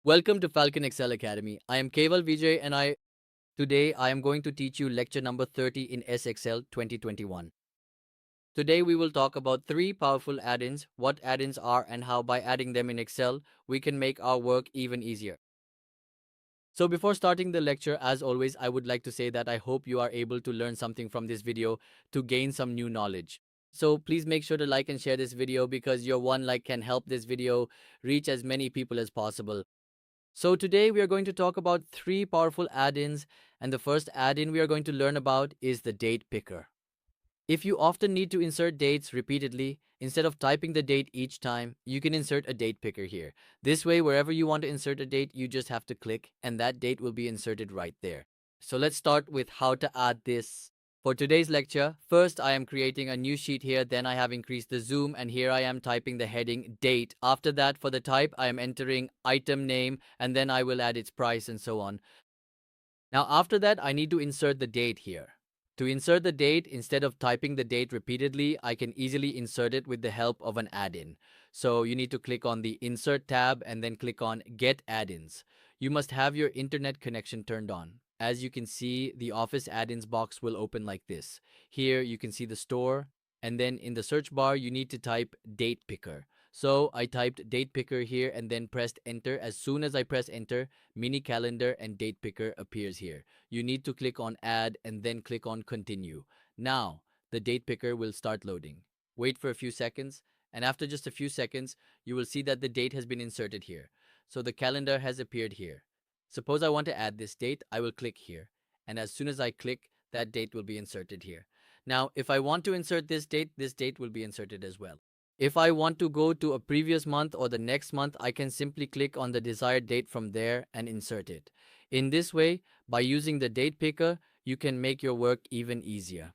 Welcome to Falcon Excel Academy. I am Keval Vijay and today I am going to teach you lecture number 30 in SXL 2021. Today we will talk about three powerful add-ins, what add-ins are and how by adding them in Excel we can make our work even easier. So before starting the lecture, as always, I would like to say that I hope you are able to learn something from this video to gain some new knowledge. So please make sure to like and share this video because your one like can help this video reach as many people as possible. So today we are going to talk about three powerful add-ins, and the first add-in we are going to learn about is the date picker. If you often need to insert dates repeatedly, instead of typing the date each time, you can insert a date picker here. This way, wherever you want to insert a date, you just have to click and that date will be inserted right there. So let's start with how to add this. For today's lecture, first I am creating a new sheet here, then I have increased the zoom and here I am typing the heading date. After that, for the type, I am entering item name and then I will add its price and so on. Now after that, I need to insert the date here. To insert the date, instead of typing the date repeatedly, I can easily insert it with the help of an add-in. So you need to click on the Insert tab and then click on Get Add-ins. You must have your internet connection turned on. As you can see, the Office add-ins box will open like this. Here you can see the store, and then in the search bar, you need to type Date Picker. So I typed Date Picker here and then pressed Enter. As soon as I press Enter, Mini Calendar and Date Picker appears here. You need to click on Add and then click on Continue. Now, the date picker will start loading. Wait for a few seconds, and after just a few seconds, you will see that the date has been inserted here. So the calendar has appeared here. Suppose I want to add this date, I will click here. And as soon as I click, that date will be inserted here. Now, if I want to insert this date will be inserted as well. If I want to go to a previous month or the next month, I can simply click on the desired date from there and insert it. In this way, by using the date picker, you can make your work even easier.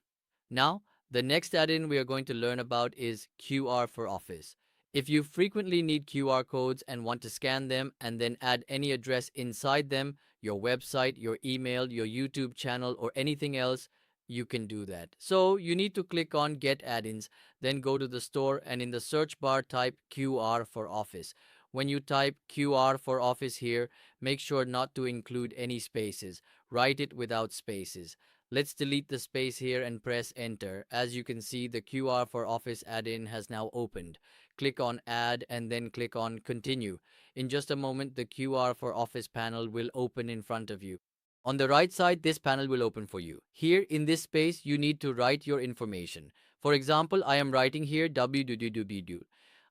Now, the next add-in we are going to learn about is QR for Office. If you frequently need QR codes and want to scan them and then add any address inside them, your website, your email, your YouTube channel, or anything else, you can do that. So you need to click on Get Add-ins, then go to the store and in the search bar type QR for Office. When you type QR for Office here, make sure not to include any spaces. Write it without spaces. Let's delete the space here and press enter. As you can see, the QR for Office add-in has now opened. Click on Add and then click on Continue. In just a moment, the QR for Office panel will open in front of you. On the right side, this panel will open for you. Here in this space, you need to write your information. For example, I am writing here www.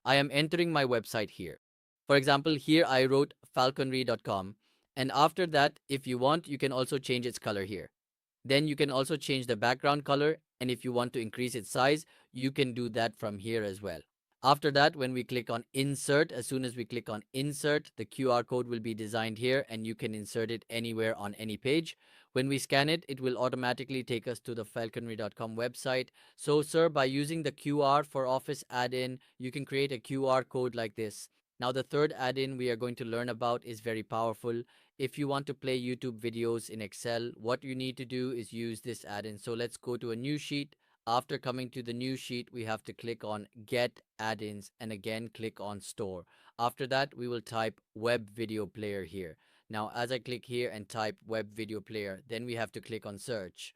I am entering my website here. For example, here I wrote falconry.com. And after that, if you want, you can also change its color here. Then you can also change the background color, and if you want to increase its size, you can do that from here as well. After that, when we click on Insert, as soon as we click on Insert, the QR code will be designed here and you can insert it anywhere on any page. When we scan it, it will automatically take us to the falconry.com website. So, sir, by using the QR for Office add-in, you can create a QR code like this. Now, the third add-in we are going to learn about is very powerful. If you want to play YouTube videos in Excel, what you need to do is use this add-in. So let's go to a new sheet. After coming to the new sheet, we have to click on Get Add-ins and again click on Store. After that, we will type Web Video Player here. Now, as I click here and type Web Video Player, then we have to click on Search.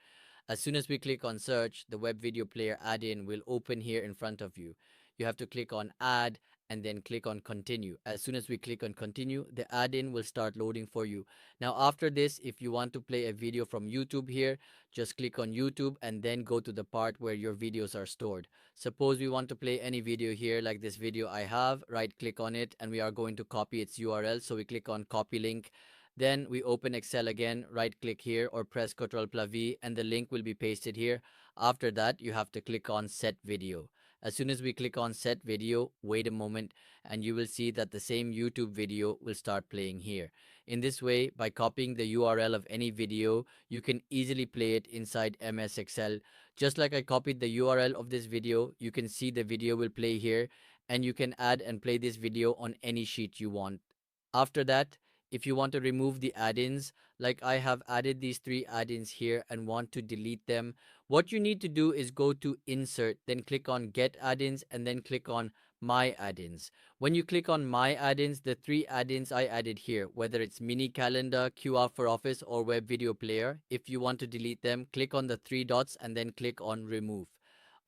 As soon as we click on Search, the Web Video Player add-in will open here in front of you. You have to click on Add and then click on Continue. As soon as we click on Continue, the add-in will start loading for you. Now after this, if you want to play a video from YouTube here, just click on YouTube and then go to the part where your videos are stored. Suppose we want to play any video here like this video I have, right click on it and we are going to copy its URL. So we click on Copy Link. Then we open Excel again, right click here or press Ctrl+V and the link will be pasted here. After that, you have to click on Set Video. As soon as we click on Set Video, wait a moment and you will see that the same YouTube video will start playing here. In this way, by copying the URL of any video, you can easily play it inside MS Excel. Just like I copied the URL of this video, you can see the video will play here and you can add and play this video on any sheet you want. After that, if you want to remove the add-ins, like I have added these three add-ins here and want to delete them, what you need to do is go to Insert, then click on Get Add-ins and then click on My add-ins. When you click on my add-ins, the three add-ins I added here, whether it's mini calendar, QR for office, or web video player, if you want to delete them, click on the three dots and then click on remove.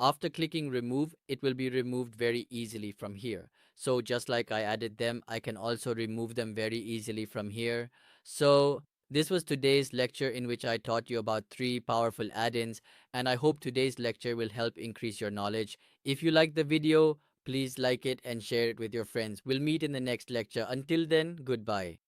After clicking remove, it will be removed very easily from here. So just like I added them, I can also remove them very easily from here. So this was today's lecture in which I taught you about three powerful add-ins, and I hope today's lecture will help increase your knowledge. If you like the video, please like it and share it with your friends. We'll meet in the next lecture. Until then, goodbye.